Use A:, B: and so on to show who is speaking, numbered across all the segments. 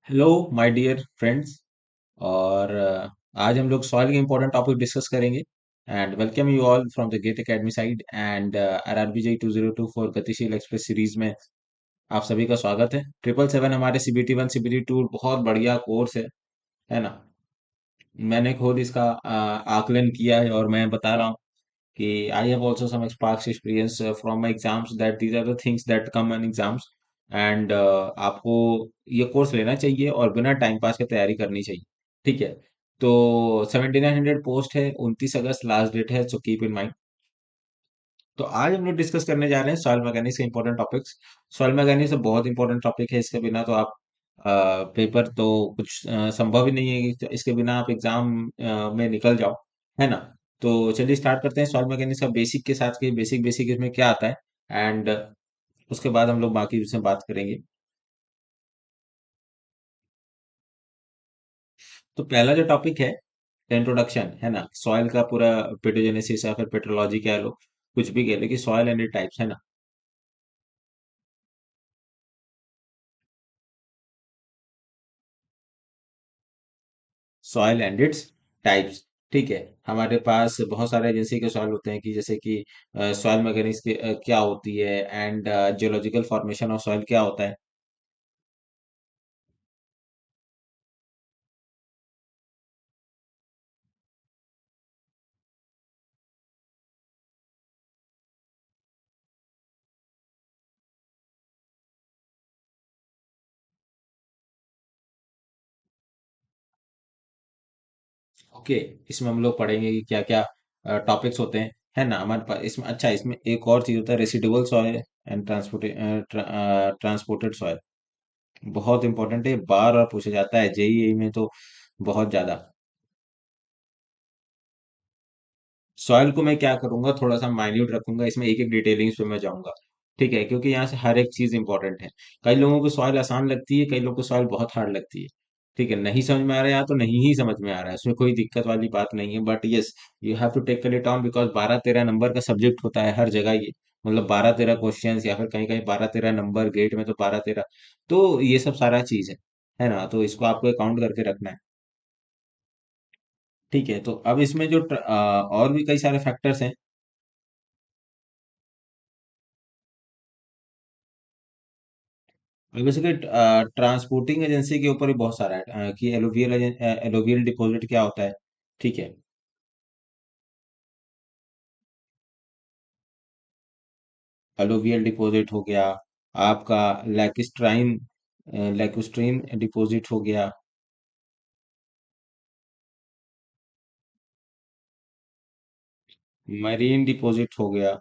A: Hello my dear friends. और आज हम लोग सॉइल के इम्पोर्टेंट टॉपिक डिस्कस करेंगे। And welcome you all from the Gate Academy side and RRBJ 2024 गतिशील एक्सप्रेस सीरीज में आप सभी का स्वागत है। 777 हमारे CBT 1 CBT 2 बहुत बढ़िया कोर्स है ना। मैंने खुद इसका आकलन किया है और मैं बता रहा हूँ कि I have also some past experience from my exams that these are the things that come in exams. And आपको ये कोर्स लेना चाहिए और बिना टाइम पास के तैयारी करनी चाहिए। ठीक है। तो 7900 पोस्ट है, 29 अगस्त लास्ट डेट है, सो कीप इन माइंड। तो आज हम लोग डिस्कस करने जा रहे हैं सॉइल मैकेनिक्स के इंपॉर्टेंट टॉपिक्स। सॉइल मैकेनिक्स एक बहुत इंपॉर्टेंट टॉपिक है, इसके बिना तो आप पेपर तो कुछ संभव ही नहीं है कि इसके बिना आप एग्जाम में निकल जाओ, है ना। तो चलिए स्टार्ट करते हैं सॉइल मैकेनिक्स का बेसिक के साथ, के बेसिक बेसिक इसमें क्या आता है। एंड उसके बाद हम लोग बाकी उसमें बात करेंगे। तो पहला जो टॉपिक है, इंट्रोडक्शन है ना, सॉइल का पूरा पेडोजेनेसिस या फिर पेट्रोलॉजी कह लो, कुछ भी कह लो, कि सॉइल एंड टाइप्स है ना। Soil and its types. ठीक है। हमारे पास बहुत सारे एजेंसी के सॉइल होते हैं, कि जैसे कि सॉइल मैकेनिक्स क्या होती है, and geological formation of soil क्या होता है। ओके। इसमें हम लोग पढ़ेंगे कि क्या क्या टॉपिक्स होते हैं, है ना। हमारे पास इसमें, अच्छा, इसमें एक और चीज होता है, residual soil and transported soil. बहुत इंपॉर्टेंट है, बार बार पूछा जाता है JEE में तो बहुत ज्यादा। सॉइल को मैं क्या करूंगा, थोड़ा सा माइन्यूट रखूंगा, इसमें एक एक डिटेलिंग्स पे मैं जाऊंगा। ठीक है, क्योंकि यहाँ से हर एक चीज इंपॉर्टेंट है। कई लोगों को सॉइल आसान लगती है, कई लोगों को सॉइल बहुत हार्ड लगती है। ठीक है, नहीं समझ में आ रहा है या तो नहीं ही समझ में आ रहा है, उसमें कोई दिक्कत वाली बात नहीं है, but yes, you have to take it on, because 12-13 number का सब्जेक्ट होता है हर जगह ये। मतलब 12-13 क्वेश्चन, या फिर कहीं कहीं 12-13 नंबर, गेट में तो 12-13। तो ये सब सारा चीज है ना, तो इसको आपको अकाउंट करके रखना है। ठीक है, तो अब इसमें जो और भी कई सारे फैक्टर्स हैं। बेसिकली ट्रांसपोर्टिंग एजेंसी के ऊपर भी बहुत सारा है, कि एलोवियल डिपॉजिट क्या होता है। ठीक है। एलोवियल डिपॉजिट हो गया, आपका लैकिस्ट्राइन लैकुस्ट्रीन डिपॉजिट हो गया। मरीन डिपॉजिट हो गया।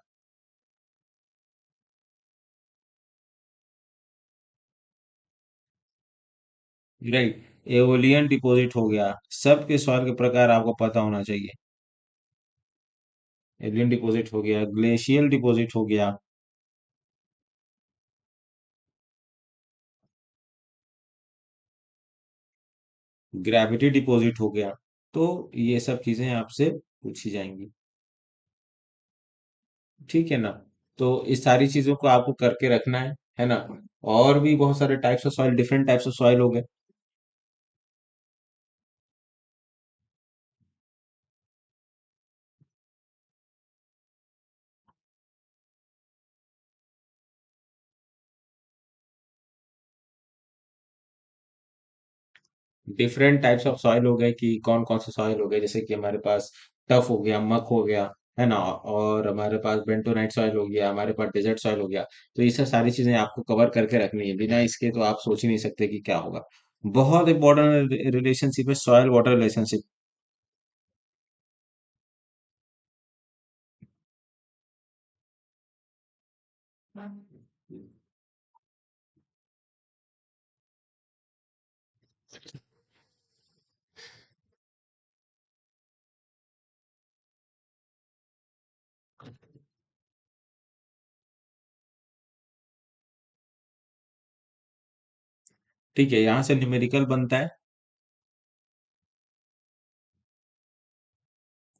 A: राइट। एओलियन डिपॉजिट हो गया। सबके सवाल के प्रकार आपको पता होना चाहिए। एलियन डिपॉजिट हो गया, ग्लेशियल डिपॉजिट हो गया, ग्रेविटी डिपॉजिट हो गया। तो ये सब चीजें आपसे पूछी जाएंगी। ठीक है ना। तो इस सारी चीजों को आपको करके रखना है ना। और भी बहुत सारे types of soil, different types of soil हो गए। डिफरेंट टाइप्स ऑफ सॉइल हो गए, कि कौन कौन से सॉइल हो गए, जैसे कि हमारे पास टफ हो गया, मक हो गया, है ना, और हमारे पास बेंटोनाइट सॉइल हो गया, हमारे पास डेजर्ट सॉइल हो गया। तो ये सब सारी चीजें आपको कवर करके रखनी है, बिना इसके तो आप सोच ही नहीं सकते कि क्या होगा। बहुत इंपॉर्टेंट रिलेशनशिप है सॉइल वाटर रिलेशनशिप। ठीक है, यहाँ से न्यूमेरिकल बनता है।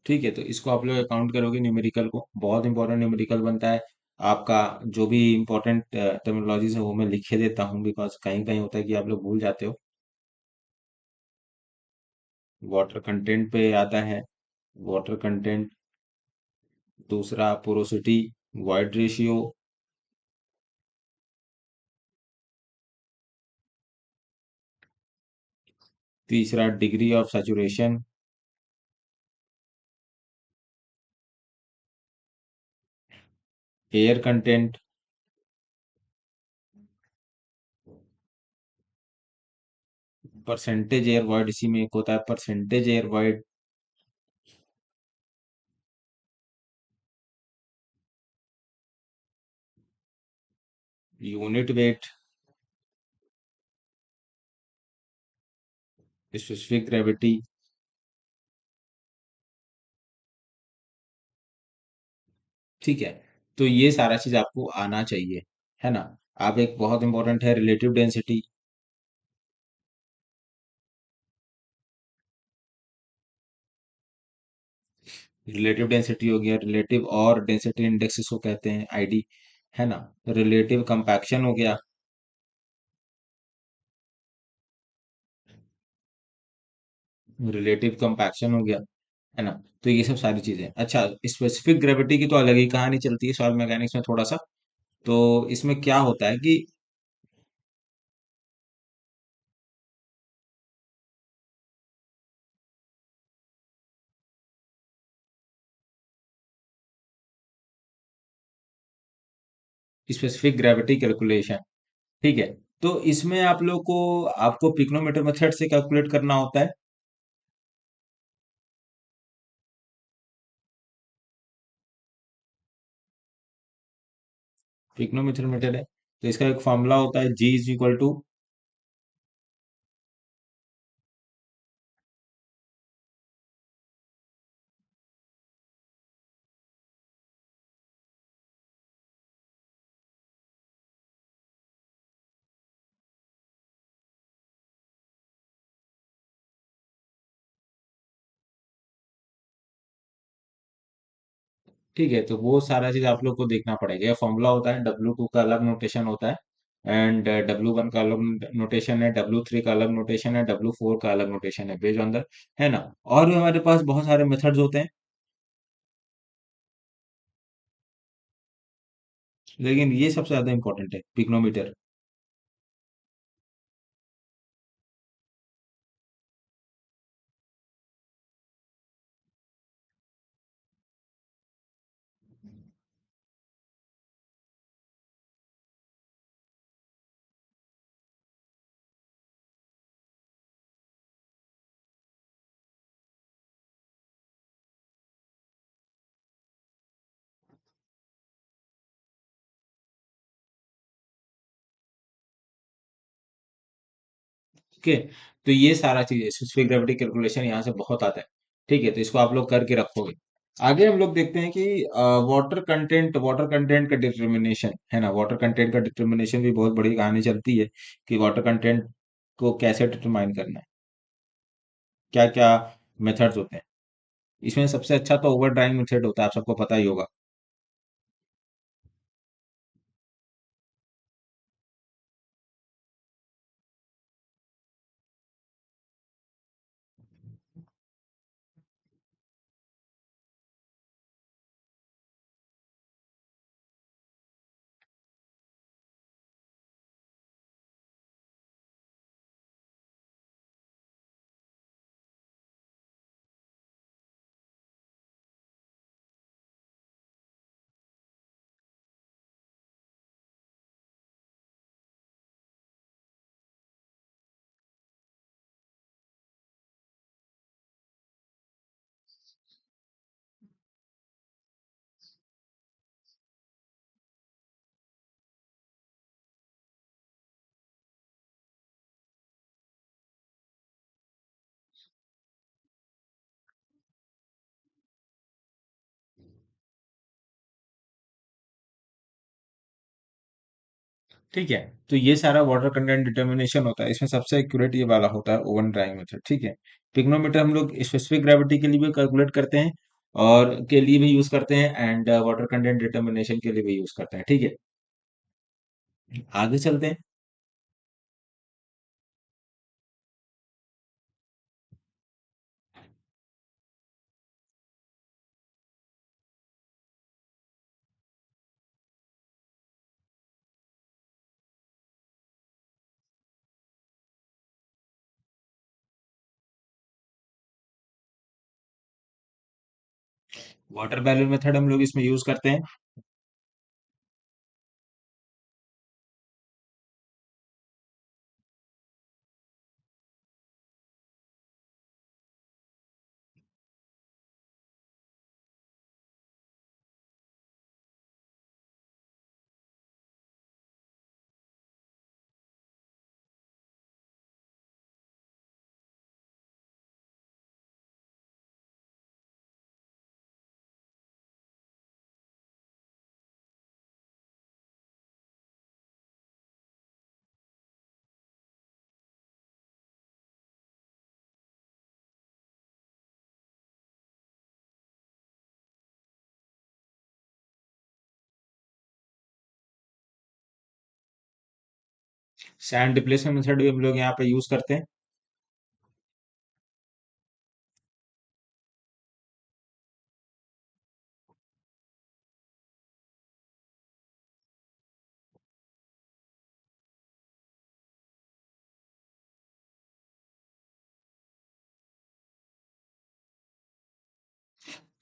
A: ठीक है, तो इसको आप लोग अकाउंट करोगे, न्यूमेरिकल को, बहुत इंपॉर्टेंट न्यूमेरिकल बनता है आपका। जो भी इंपॉर्टेंट टर्मिनोलॉजीज है वो मैं लिखे देता हूँ, बिकॉज कहीं कहीं होता है कि आप लोग भूल जाते हो। वाटर कंटेंट पे आता है वाटर कंटेंट। दूसरा पोरोसिटी, वॉइड रेशियो। तीसरा degree of saturation. Air content. Percentage air void, इसी में एक होता है percentage air void. Unit weight. Specific gravity. ठीक है, तो ये सारा चीज आपको आना चाहिए, है ना। आप एक बहुत इंपॉर्टेंट है रिलेटिव डेंसिटी। रिलेटिव डेंसिटी हो गया, रिलेटिव और डेंसिटी इंडेक्स इसको कहते हैं, आईडी, है ना। रिलेटिव कंपैक्शन हो गया। रिलेटिव कंपैक्शन हो गया, है ना। तो ये सब सारी चीजें, अच्छा, स्पेसिफिक ग्रेविटी की तो अलग ही कहानी चलती है सॉइल मैकेनिक्स में थोड़ा सा। तो इसमें क्या होता है कि स्पेसिफिक ग्रेविटी कैलकुलेशन, ठीक है। तो इसमें आप लोग को आपको पिक्नोमीटर मेथड से कैलकुलेट करना होता है। पिक्नोमीटर मेथड है, तो इसका एक फॉर्मूला होता है, जी इज इक्वल टू। ठीक है, तो वो सारा चीज आप लोग को देखना पड़ेगा। ये फॉर्मूला होता है, W2 का अलग नोटेशन होता है, एंड W1 का अलग नोटेशन है, W3 का अलग नोटेशन है, W4 का अलग नोटेशन है, बेस्ड ऑन द, है ना। और भी हमारे पास बहुत सारे मेथड्स होते हैं, लेकिन ये सबसे ज्यादा इंपॉर्टेंट है पिग्नोमीटर। ओके, तो ये सारा चीज है, स्पेसिफिक ग्रेविटी कैलकुलेशन यहाँ से बहुत आता है। ठीक है, तो इसको आप लोग करके रखोगे। आगे हम लोग देखते हैं कि वाटर कंटेंट का डिटर्मिनेशन, है ना। वाटर कंटेंट का डिटर्मिनेशन भी बहुत बड़ी कहानी चलती है, कि वाटर कंटेंट को कैसे डिटरमाइन करना है, क्या क्या मेथड्स होते हैं। इसमें सबसे अच्छा तो ओवर ड्राइंग मेथड होता है, आप सबको पता ही होगा। ठीक है, तो ये सारा वाटर कंटेंट डिटर्मिनेशन होता है, इसमें सबसे एक्यूरेट ये वाला होता है ओवन ड्राइंग मेथड। ठीक है, पिग्नोमीटर हम लोग स्पेसिफिक ग्रेविटी के लिए भी कैलकुलेट करते हैं, और के लिए भी यूज करते हैं, एंड वाटर कंटेंट डिटर्मिनेशन के लिए भी यूज करते हैं। ठीक है, आगे चलते हैं। वाटर बैलून मेथड हम लोग इसमें यूज करते हैं। सैंड डिप्लेशन मेथड भी हम लोग यहाँ पे यूज करते हैं।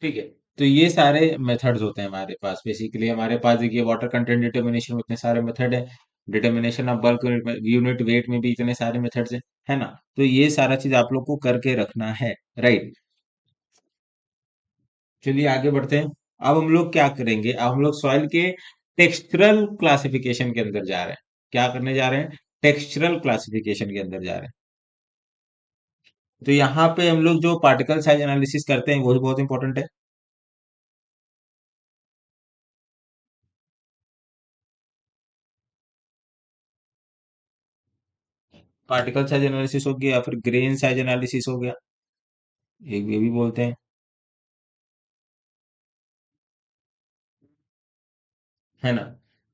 A: ठीक है। तो ये सारे मेथड्स होते हैं हमारे पास। बेसिकली हमारे पास देखिए वाटर कंटेंट डिटर्मिनेशन में इतने सारे मेथड है, determination of bulk unit weight में भी इतने सारे मेथड्स है ना। तो ये सारा चीज आप लोग को करके रखना है, राइट। चलिए आगे बढ़ते हैं। अब हम लोग क्या करेंगे, अब हम लोग सॉइल के टेक्सचरल क्लासिफिकेशन के अंदर जा रहे हैं। क्या करने जा रहे हैं? टेक्सचरल क्लासिफिकेशन के अंदर जा रहे हैं। तो यहाँ पे हम लोग जो पार्टिकल साइज एनालिसिस करते हैं वो भी बहुत इंपॉर्टेंट है। पार्टिकल साइज एनालिसिस हो गया, या फिर ग्रेन साइज एनालिसिस हो गया, एक ये भी बोलते हैं, है ना।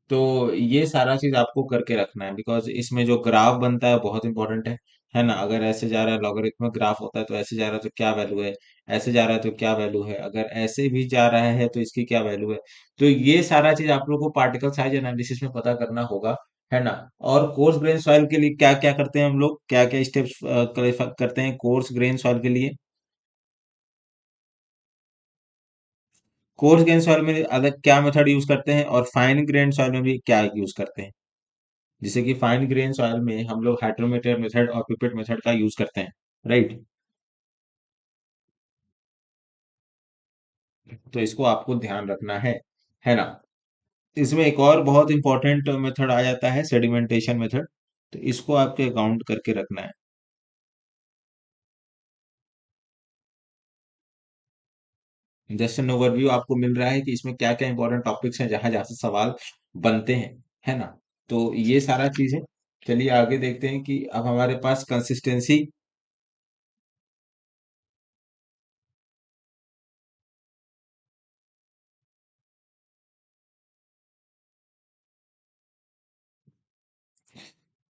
A: तो ये सारा चीज आपको करके रखना है, बिकॉज इसमें जो ग्राफ बनता है बहुत इंपॉर्टेंट है ना। अगर ऐसे जा रहा है, लॉगरिथमिक ग्राफ होता है, तो ऐसे जा रहा है तो क्या वैल्यू है, ऐसे जा रहा है तो क्या वैल्यू है, अगर ऐसे भी जा रहा है तो इसकी क्या वैल्यू है। तो ये सारा चीज आप लोग को पार्टिकल साइज एनालिसिस में पता करना होगा, है ना। और कोर्स ग्रेन सॉइल के लिए क्या क्या करते हैं हम लोग, क्या क्या स्टेप्स करते हैं कोर्स ग्रेन सॉइल के लिए। कोर्स ग्रेन सॉइल में अलग क्या मेथड यूज करते हैं, और फाइन ग्रेन सॉइल में भी क्या यूज करते हैं। जैसे कि फाइन ग्रेन सॉइल में हम लोग हाइड्रोमीटर मेथड और पिपेट मेथड का यूज करते हैं, राइट। तो इसको आपको ध्यान रखना है ना। इसमें एक और बहुत इंपॉर्टेंट मेथड आ जाता है, सेडिमेंटेशन मेथड। तो इसको आपके अकाउंट करके रखना है। जस्ट एन ओवरव्यू आपको मिल रहा है कि इसमें क्या क्या इंपॉर्टेंट टॉपिक्स हैं जहां जहां से सवाल बनते हैं, है ना। तो ये सारा चीज है। चलिए आगे देखते हैं कि अब हमारे पास कंसिस्टेंसी।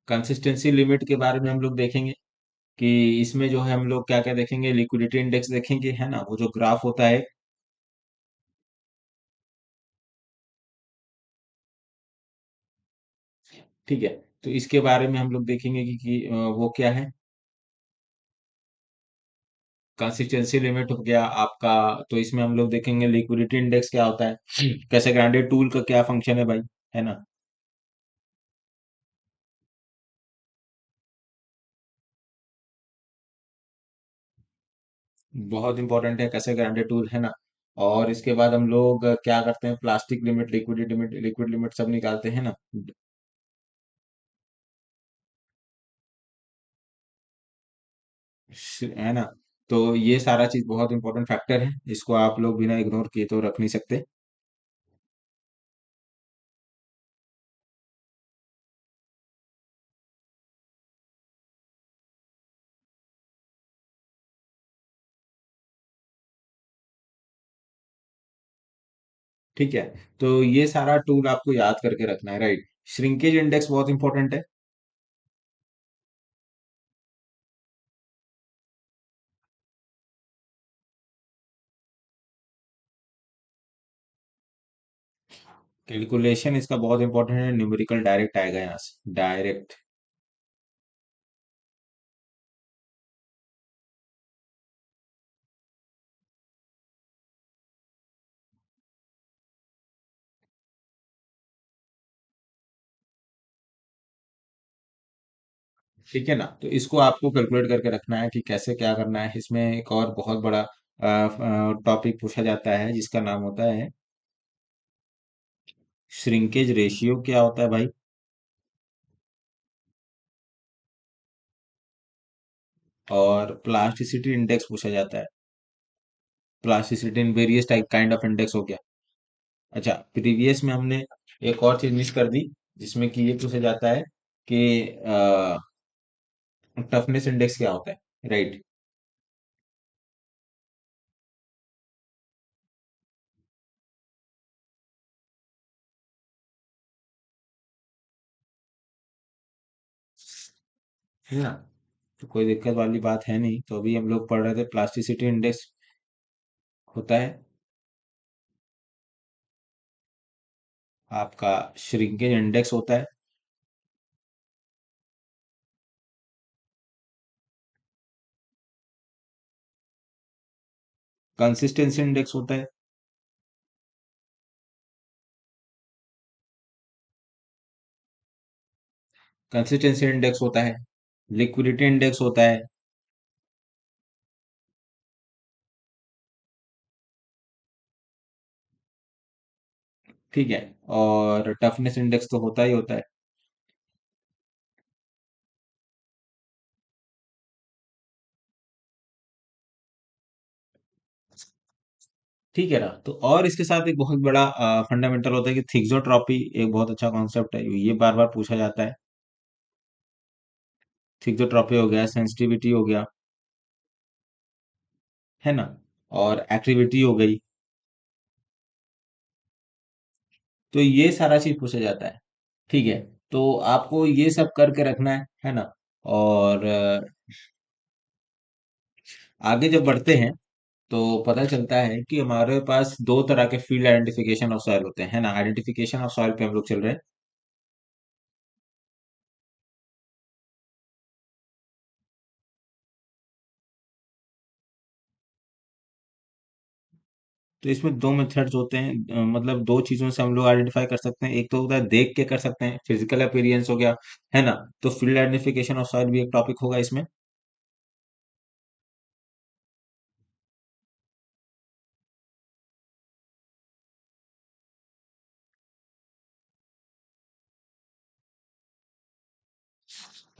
A: कंसिस्टेंसी लिमिट के बारे में हम लोग देखेंगे कि इसमें जो है हम लोग क्या क्या देखेंगे, लिक्विडिटी इंडेक्स देखेंगे, है ना, वो जो ग्राफ होता है। ठीक है। तो इसके बारे में हम लोग देखेंगे कि वो क्या है। कंसिस्टेंसी लिमिट हो गया आपका। तो इसमें हम लोग देखेंगे लिक्विडिटी इंडेक्स क्या होता है, कैसे ग्रांडेड टूल का क्या फंक्शन है भाई, है ना। बहुत इंपॉर्टेंट है कैसे ग्रांडेड टूल, है ना। और इसके बाद हम लोग क्या करते हैं, plastic limit, liquidity limit, liquid limit सब निकालते हैं ना, है ना। तो ये सारा चीज बहुत इंपॉर्टेंट फैक्टर है, इसको आप लोग बिना इग्नोर किए तो रख नहीं सकते। ठीक है। तो ये सारा टूल आपको याद करके रखना है, राइट। श्रिंकेज इंडेक्स बहुत इंपॉर्टेंट है। कैलकुलेशन इसका बहुत इंपॉर्टेंट है, न्यूमेरिकल डायरेक्ट आएगा यहाँ से, डायरेक्ट। ठीक है ना। तो इसको आपको कैलकुलेट करके रखना है कि कैसे क्या करना है। इसमें एक और बहुत बड़ा टॉपिक पूछा जाता है जिसका नाम होता है श्रिंकेज रेशियो। क्या होता है भाई? और प्लास्टिसिटी इंडेक्स पूछा जाता है। Plasticity in various type kind of index हो गया। अच्छा, प्रीवियस में हमने एक और चीज मिस कर दी, जिसमें कि ये पूछा जाता है कि टफनेस इंडेक्स क्या होता है, राइट? है ना। तो कोई दिक्कत वाली बात है नहीं। तो अभी हम लोग पढ़ रहे थे प्लास्टिसिटी इंडेक्स होता है आपका, श्रिंकेज इंडेक्स होता है, कंसिस्टेंसी इंडेक्स होता है, कंसिस्टेंसी इंडेक्स होता है, लिक्विडिटी इंडेक्स होता है। ठीक है। और टफनेस इंडेक्स तो होता ही होता है। ठीक है ना। तो और इसके साथ एक बहुत बड़ा फंडामेंटल होता है कि थिक्सोट्रॉपी, एक बहुत अच्छा कॉन्सेप्ट है, ये बार बार पूछा जाता है। थिक्सोट्रॉपी हो गया, सेंसिटिविटी हो गया, है ना, और एक्टिविटी हो गई। तो ये सारा चीज पूछा जाता है। ठीक है। तो आपको ये सब करके रखना है ना। और आगे जब बढ़ते हैं तो पता चलता है कि हमारे पास दो तरह के फील्ड आइडेंटिफिकेशन ऑफ सॉइल होते हैं, है ना। आइडेंटिफिकेशन ऑफ सॉइल पे हम लोग चल रहे हैं, तो इसमें दो मेथड्स होते हैं। मतलब दो चीजों से हम लोग आइडेंटिफाई कर सकते हैं। एक तो होता है देख के कर सकते हैं, फिजिकल अपीयरेंस हो गया, है ना। तो फील्ड आइडेंटिफिकेशन ऑफ सॉइल भी एक टॉपिक होगा इसमें।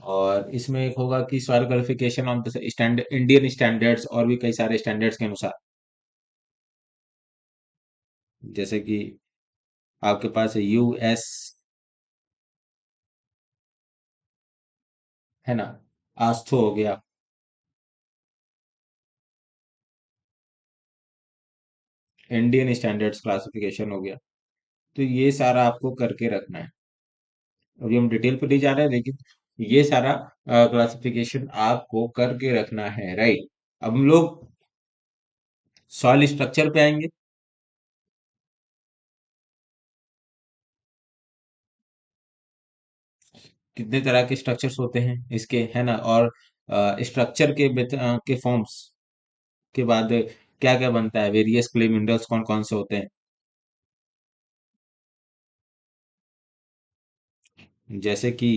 A: और इसमें एक होगा कि soil qualification on stand Indian standards, और भी कई सारे स्टैंडर्ड्स के अनुसार। जैसे कि आपके पास है यूएस, है ना, आस्थो हो गया, इंडियन स्टैंडर्ड्स क्लासिफिकेशन हो गया। तो ये सारा आपको करके रखना है। अभी हम डिटेल पे नहीं जा रहे हैं, लेकिन ये सारा क्लासिफिकेशन आपको करके रखना है, राइट। अब हम लोग सॉइल स्ट्रक्चर पे आएंगे। कितने तरह के स्ट्रक्चर्स होते हैं इसके, है ना। और स्ट्रक्चर के फॉर्म्स के बाद क्या क्या बनता है, वेरियस क्ले मिनरल्स कौन कौन से होते हैं, जैसे कि।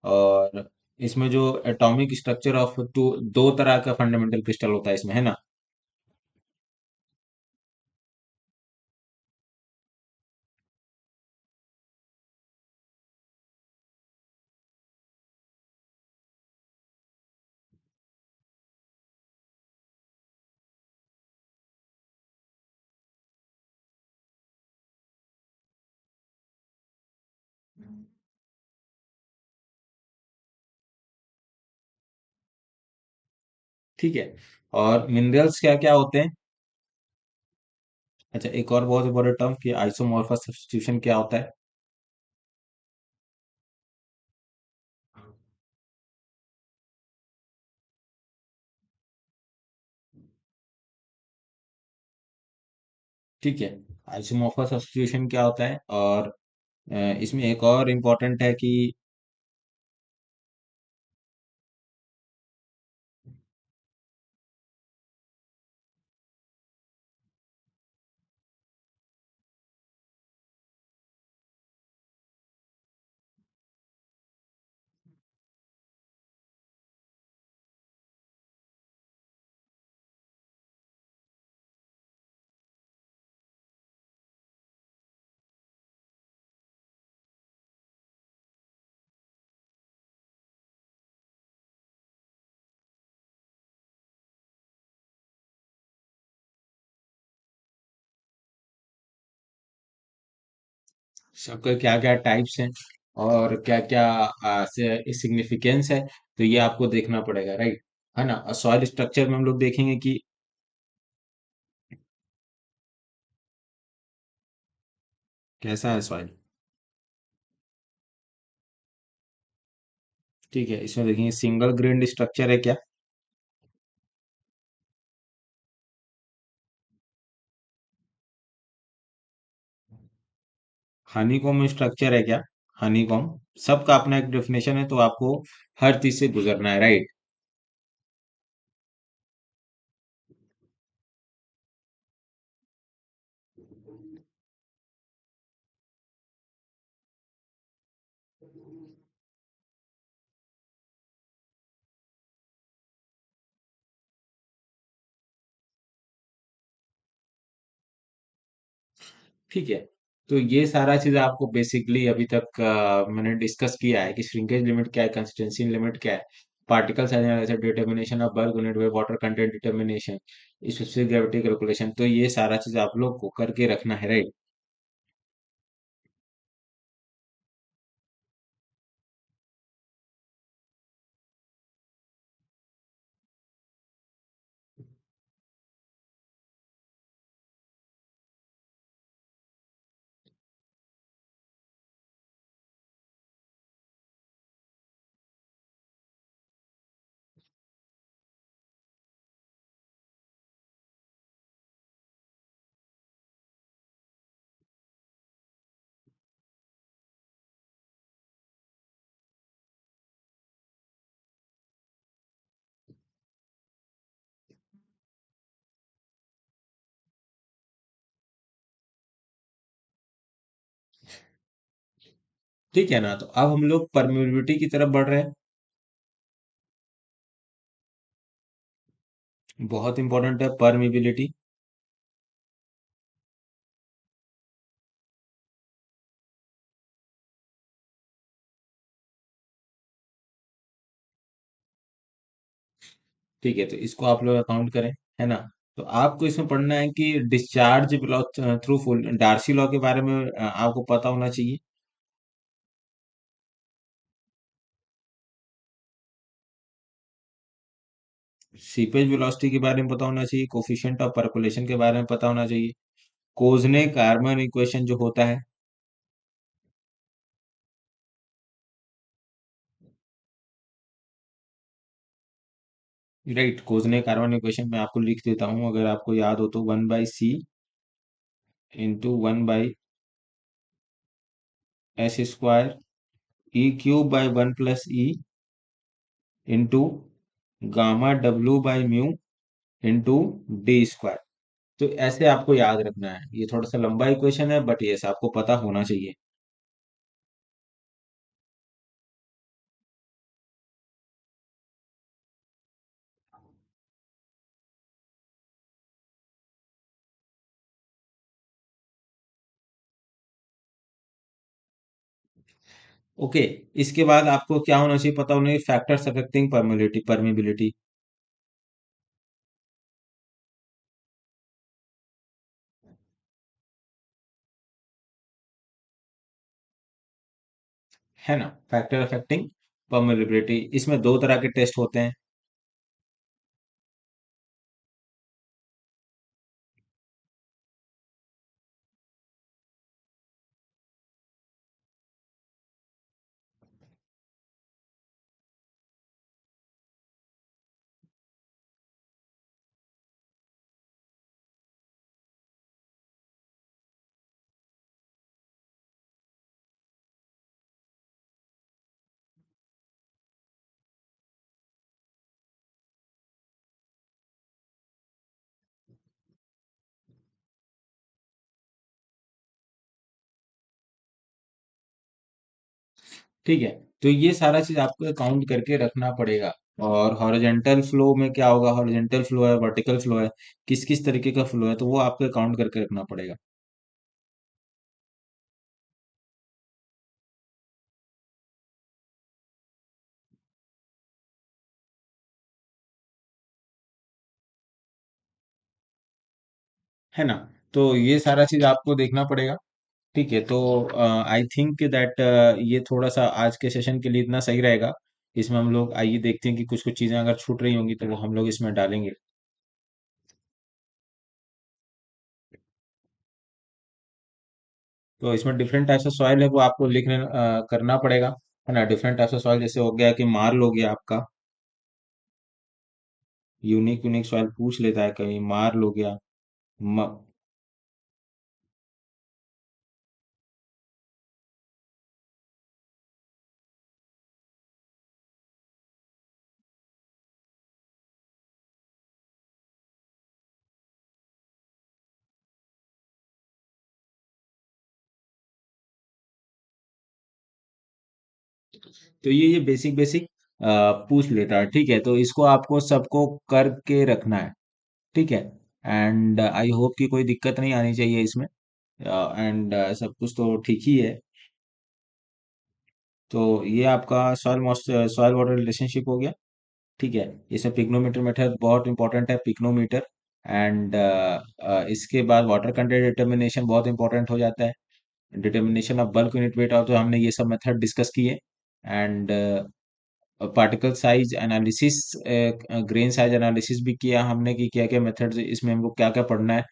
A: और इसमें जो एटॉमिक स्ट्रक्चर ऑफ टू, दो तरह का फंडामेंटल क्रिस्टल होता है इसमें, है ना। ठीक है। और मिनरल्स क्या क्या होते हैं? अच्छा, एक और बहुत इंपॉर्टेंट टर्म कि आइसोमॉर्फस सब्स्टिट्यूशन क्या होता है? ठीक है। आइसोमॉर्फस सब्स्टिट्यूशन क्या होता है? और इसमें एक और इम्पोर्टेंट है कि सबके क्या क्या टाइप्स हैं और क्या क्या सिग्निफिकेंस है, तो ये आपको देखना पड़ेगा, राइट? है ना? सॉइल स्ट्रक्चर में हम लोग देखेंगे कि कैसा है सॉइल। ठीक है, इसमें देखेंगे सिंगल ग्रेन्ड स्ट्रक्चर है क्या, हनीकॉम्ब स्ट्रक्चर है क्या, हनीकॉम्ब। सबका अपना एक डेफिनेशन है, तो आपको हर चीज से गुजरना है, राइट? ठीक है, तो ये सारा चीज आपको बेसिकली अभी तक मैंने डिस्कस किया है कि श्रिंकेज लिमिट क्या है, कंसिस्टेंसी लिमिट क्या है, particle size analysis, determination of bulk unit by water content determination, specific gravity calculation, तो ये सारा चीज आप लोग को करके रखना है, राइट? ठीक है ना, तो अब हम लोग परमेबिलिटी की तरफ बढ़ रहे हैं। बहुत इंपॉर्टेंट है परमेबिलिटी। ठीक है, तो इसको आप लोग अकाउंट करें, है ना? तो आपको इसमें पढ़ना है कि discharge through full, Darcy law के बारे में आपको पता होना चाहिए। सीपेज वेलोसिटी के बारे में पता होना चाहिए, कोफिशिएंट ऑफ परकोलेशन के बारे में पता होना चाहिए, कोजने कार्बन इक्वेशन जो होता है, राइट? कोजने कार्बन इक्वेशन मैं आपको लिख देता हूँ, अगर आपको याद हो तो, 1/c into 1/s² E³ / 1 + E into Γ W/μ into D²। तो ऐसे आपको याद रखना है, ये थोड़ा सा लंबा इक्वेशन है, बट ये आपको पता होना चाहिए। ओके, इसके बाद आपको क्या होना चाहिए, पता होना चाहिए फैक्टर्स अफेक्टिंग परमेबिलिटी। है ना? फैक्टर अफेक्टिंग परमेबिलिटी, इसमें दो तरह के टेस्ट होते हैं। ठीक है, तो ये सारा चीज आपको काउंट करके रखना पड़ेगा। और हॉरिजॉन्टल फ्लो में क्या होगा, हॉरिजॉन्टल फ्लो है, वर्टिकल फ्लो है, किस किस तरीके का फ्लो है, तो वो आपको काउंट करके रखना पड़ेगा। है ना? तो ये सारा चीज आपको देखना पड़ेगा। ठीक है, तो आई थिंक दैट ये थोड़ा सा आज के सेशन के लिए इतना सही रहेगा। इसमें हम लोग आइए देखते हैं कि कुछ कुछ चीज़ें अगर छूट रही होंगी तो वो हम लोग इसमें डालेंगे। तो इसमें डिफरेंट टाइप्स ऑफ सॉइल है, वो आपको लिखने करना पड़ेगा, है ना। डिफरेंट टाइप्स ऑफ सॉइल जैसे हो गया कि मार्ल हो गया आपका, यूनिक यूनिक सॉइल पूछ लेता है कहीं, मार्ल हो गया। म, तो ये बेसिक बेसिक पूछ लेता है, ठीक है। तो इसको आपको सबको करके रखना है, ठीक है। एंड आई होप कि कोई दिक्कत नहीं आनी चाहिए इसमें, एंड सब कुछ तो ठीक ही है। तो ये आपका सॉइल वाटर रिलेशनशिप हो गया, ठीक है। इसमें पिग्नोमीटर मेथड बहुत इंपॉर्टेंट है, पिग्नोमीटर। एंड इसके बाद वाटर कंटेंट डिटर्मिनेशन बहुत इंपॉर्टेंट हो जाता है, determination of bulk unit weight, और तो हमने ये सब मेथड डिस्कस किए। And particle size analysis, grain size analysis भी किया हमने कि क्या क्या मेथड्स इसमें हमको क्या क्या पढ़ना है।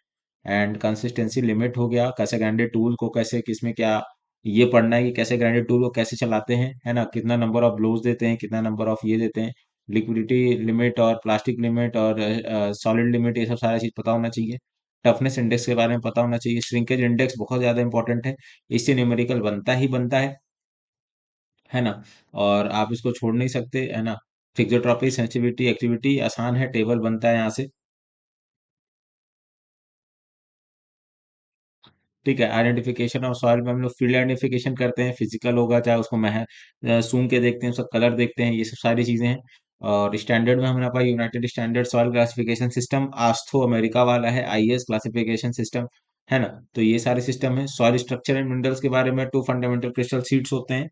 A: एंड कंसिस्टेंसी लिमिट हो गया, कैसे ग्राइंडेड टूल को कैसे किसमें क्या ये पढ़ना है कि कैसे ग्राइंडेड टूल को कैसे चलाते हैं, है ना। कितना नंबर ऑफ ब्लोज देते हैं, कितना नंबर ऑफ ये देते हैं, लिक्विडिटी लिमिट और प्लास्टिक लिमिट और सॉलिड लिमिट, ये सब सारा चीज पता होना चाहिए। टफनेस इंडेक्स के बारे में पता होना चाहिए। श्रिंकेज इंडेक्स बहुत ज्यादा इंपॉर्टेंट है, इससे न्यूमेरिकल बनता ही बनता है ना। और आप इसको छोड़ नहीं सकते, है ना। फिक्सोट्रॉपी सेंसिटिविटी एक्टिविटी आसान है, टेबल बनता है यहाँ से, ठीक है। आइडेंटिफिकेशन ऑफ सॉइल में हम लोग फील्ड आइडेंटिफिकेशन करते हैं, फिजिकल होगा चाहे उसको सूंघ के देखते हैं, उसका कलर देखते हैं, ये सब सारी चीजें हैं। और स्टैंडर्ड में हमारे पास united standard soil classification system, AASHTO America वाला है, आईएस क्लासिफिकेशन सिस्टम, है ना। तो ये सारे सिस्टम है। सॉइल स्ट्रक्चर एंड मिनरल्स के बारे में, टू फंडामेंटल क्रिस्टल सीट्स होते हैं,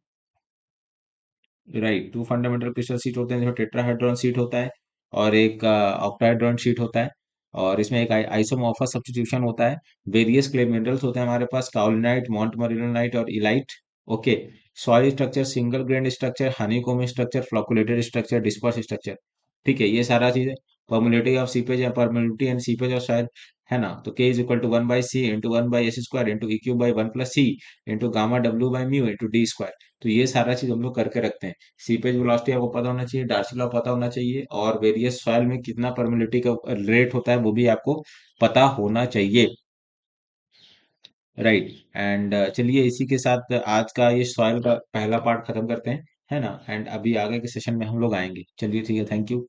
A: right. Two fundamental crystal sheet होते हैं, जिसमें टेट्राहेड्रॉन शीट होता है और एक ऑक्टाहेड्रॉन शीट होता है। और इसमें एक आइसोमॉर्फस सब्स्टिट्यूशन होता है। वेरियस क्ले मिनरल्स होते हैं हमारे पास, काओलिनाइट, मोंटमोरिलोनाइट और elite. Okay. Soil structure, single grain structure, honeycomb structure, flocculated structure, disperse structure, ठीक है। ये सारा चीज है। परमिलिटी ऑफ सीपेज या permeability and seepage of soil, है ना। तो के is equal to 1/c × 1/s² × E³ / 1 + c × Γ W/μ × d²। तो ये सारा चीज हम लोग करके रखते हैं। सीपेज वेलोसिटी आपको पता होना चाहिए, डार्सी लॉ पता होना चाहिए, और वेरियस सॉइल में कितना परमिलिटी का रेट होता है वो भी आपको पता होना चाहिए, राइट। एंड चलिए इसी के साथ आज का ये सॉइल का पहला पार्ट खत्म करते हैं, है ना। एंड अभी आगे के सेशन में हम लोग आएंगे। चलिए ठीक है, थैंक यू।